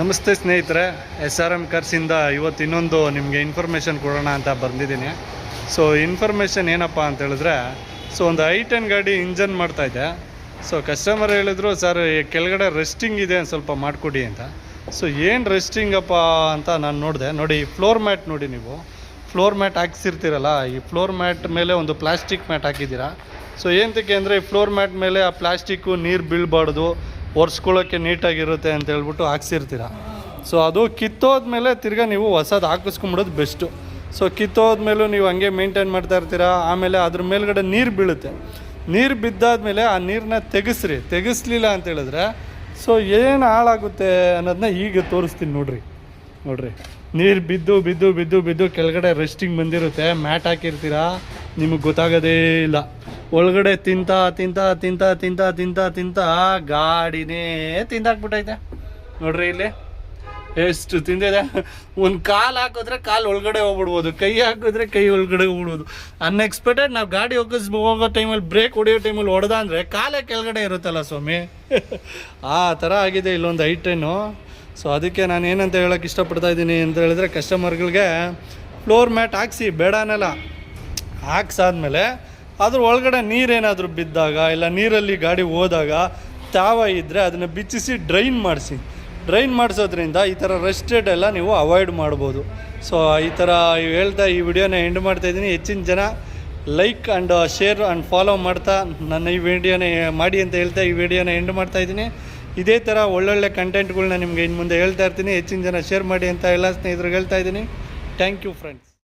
ನಮಸ್ತೆ ಸ್ನೇಹಿತರೆ, SRM ಕಾರ್ಸಿಂದ ಇವತ್ತು ಇನ್ನೊಂದು ನಿಮಗೆ ಇನ್ಫಾರ್ಮೇಷನ್ ಕೊಡೋಣ ಅಂತ ಬಂದಿದ್ದೀನಿ. ಸೊ ಇನ್ಫಾರ್ಮೇಷನ್ ಏನಪ್ಪ ಅಂತ ಹೇಳಿದ್ರೆ, ಒಂದು i10 ಗಾಡಿ ಇಂಜನ್ ಮಾಡ್ತಾಯಿದ್ದೆ. ಸೊ ಕಸ್ಟಮರ್ ಹೇಳಿದ್ರು, ಸರ್ ಕೆಳಗಡೆ ರೆಸ್ಟಿಂಗ್ ಇದೆ ಸ್ವಲ್ಪ ಮಾಡಿಕೊಡಿ ಅಂತ. ಸೊ ಏನು ರೆಸ್ಟಿಂಗಪ್ಪ ಅಂತ ನಾನು ನೋಡಿದೆ. ನೋಡಿ, ಫ್ಲೋರ್ ಮ್ಯಾಟ್ ನೋಡಿ, ನೀವು ಫ್ಲೋರ್ ಮ್ಯಾಟ್ ಹಾಕ್ಸಿರ್ತೀರಲ್ಲ, ಈ ಫ್ಲೋರ್ ಮ್ಯಾಟ್ ಮೇಲೆ ಒಂದು ಪ್ಲಾಸ್ಟಿಕ್ ಮ್ಯಾಟ್ ಹಾಕಿದ್ದೀರಾ. ಸೊ ಏನಕ್ಕೆ ಅಂದರೆ, ಈ ಫ್ಲೋರ್ ಮ್ಯಾಟ್ ಮೇಲೆ ಆ ಪ್ಲಾಸ್ಟಿಕ್ಕು ನೀರು ಬೀಳಬಾರ್ದು, ಒರೆಸ್ಕೊಳ್ಳೋಕ್ಕೆ ನೀಟಾಗಿರುತ್ತೆ ಅಂತ ಹೇಳ್ಬಿಟ್ಟು ಹಾಕ್ಸಿರ್ತೀರ. ಸೊ ಅದು ಕಿತ್ತೋದ್ಮೇಲೆ ತಿರ್ಗಾ ನೀವು ಹೊಸದು ಹಾಕಿಸ್ಕೊಂಬಿಡೋದು ಬೆಸ್ಟು. ಸೊ ಕಿತ್ತೋದ್ಮೇಲೂ ನೀವು ಹಂಗೆ ಮೇಂಟೈನ್ ಮಾಡ್ತಾ ಇರ್ತೀರ. ಆಮೇಲೆ ಅದ್ರ ಮೇಲ್ಗಡೆ ನೀರು ಬೀಳುತ್ತೆ. ನೀರು ಬಿದ್ದಾದಮೇಲೆ ಆ ನೀರನ್ನ ತೆಗೆಸ್ಲಿಲ್ಲ ಅಂತ ಹೇಳಿದ್ರೆ ಸೊ ಏನು ಹಾಳಾಗುತ್ತೆ ಅನ್ನೋದನ್ನ ಈಗ ತೋರಿಸ್ತೀನಿ. ನೋಡ್ರಿ ನೀರು ಬಿದ್ದು ಕೆಳಗಡೆ ರೆಸ್ಟಿಂಗ್ ಬಂದಿರುತ್ತೆ. ಮ್ಯಾಟ್ ಹಾಕಿರ್ತೀರ, ನಿಮಗೆ ಗೊತ್ತಾಗೋದೇ ಇಲ್ಲ. ಒಳಗಡೆ ತಿಂತ ಗಾಡಿನೇ ತಿಂದಾಕ್ಬಿಟ್ಟೈತೆ. ನೋಡ್ರಿ ಇಲ್ಲಿ ಎಷ್ಟು ತಿಂದಿದೆ. ಒಂದು ಕಾಲು ಹಾಕಿದ್ರೆ ಕಾಲು ಒಳಗಡೆ ಹೋಗ್ಬಿಡ್ಬೋದು, ಕೈ ಹಾಕಿದ್ರೆ ಕೈ ಒಳಗಡೆ ಹೋಗ್ಬಿಡ್ಬೋದು. ಅನ್ಎಕ್ಸ್ಪೆಕ್ಟೆಡ್ ನಾವು ಗಾಡಿ ಹೋಗೋ ಟೈಮಲ್ಲಿ, ಬ್ರೇಕ್ ಹೊಡೆಯೋ ಟೈಮಲ್ಲಿ ಹೊಡೆದ ಅಂದರೆ ಕಾಲೇ ಕೆಳಗಡೆ ಇರುತ್ತಲ್ಲ ಸ್ವಾಮಿ. ಆ ಥರ ಆಗಿದೆ ಇಲ್ಲೊಂದು i10. ಸೊ ಅದಕ್ಕೆ ನಾನು ಏನಂತ ಹೇಳೋಕ್ಕೆ ಇಷ್ಟಪಡ್ತಾ ಇದ್ದೀನಿ ಅಂತ ಹೇಳಿದ್ರೆ, ಕಸ್ಟಮರ್ಗಳಿಗೆ ಫ್ಲೋರ್ ಮ್ಯಾಟ್ ಹಾಕ್ಸಿ, ಬೇಡ ಅನ್ನಲ್ಲ. ಹಾಕ್ಸಾದ್ಮೇಲೆ ಅದ್ರ ಒಳಗಡೆ ನೀರೇನಾದರೂ ಬಿದ್ದಾಗ, ಇಲ್ಲ ನೀರಲ್ಲಿ ಗಾಡಿ ಹೋದಾಗ ತಾವ ಇದ್ದರೆ ಅದನ್ನು ಬಿಚ್ಚಿಸಿ ಡ್ರೈನ್ ಮಾಡಿಸೋದ್ರಿಂದ ಈ ಥರ ರಸ್ಟೆಡ್ ಎಲ್ಲ ನೀವು ಅವಾಯ್ಡ್ ಮಾಡ್ಬೋದು. ಸೊ ಈ ಥರ ಹೇಳ್ತಾ ಈ ವಿಡಿಯೋನ ಎಂಡ್ ಮಾಡ್ತಾಯಿದ್ದೀನಿ. ಹೆಚ್ಚಿನ ಜನ like and share and follow ಮಾಡ್ತಾ ನನ್ನ ಈ ವಿಡಿಯೋನ ಮಾಡಿ ಅಂತ ಹೇಳ್ತಾ ಈ ವಿಡಿಯೋನ ಎಂಡ್ ಮಾಡ್ತಾಯಿದ್ದೀನಿ. ಇದೇ ಥರ ಒಳ್ಳೊಳ್ಳೆ ಕಂಟೆಂಟ್ಗಳ್ನ ನಿಮಗೆ ಇನ್ನು ಮುಂದೆ ಹೇಳ್ತಾ ಇರ್ತೀನಿ. ಹೆಚ್ಚಿನ ಜನ ಶೇರ್ ಮಾಡಿ ಅಂತ ಎಲ್ಲ ಸ್ನೇಹಿತರಿಗೆ ಹೇಳ್ತಾ ಇದ್ದೀನಿ. Thank you friends.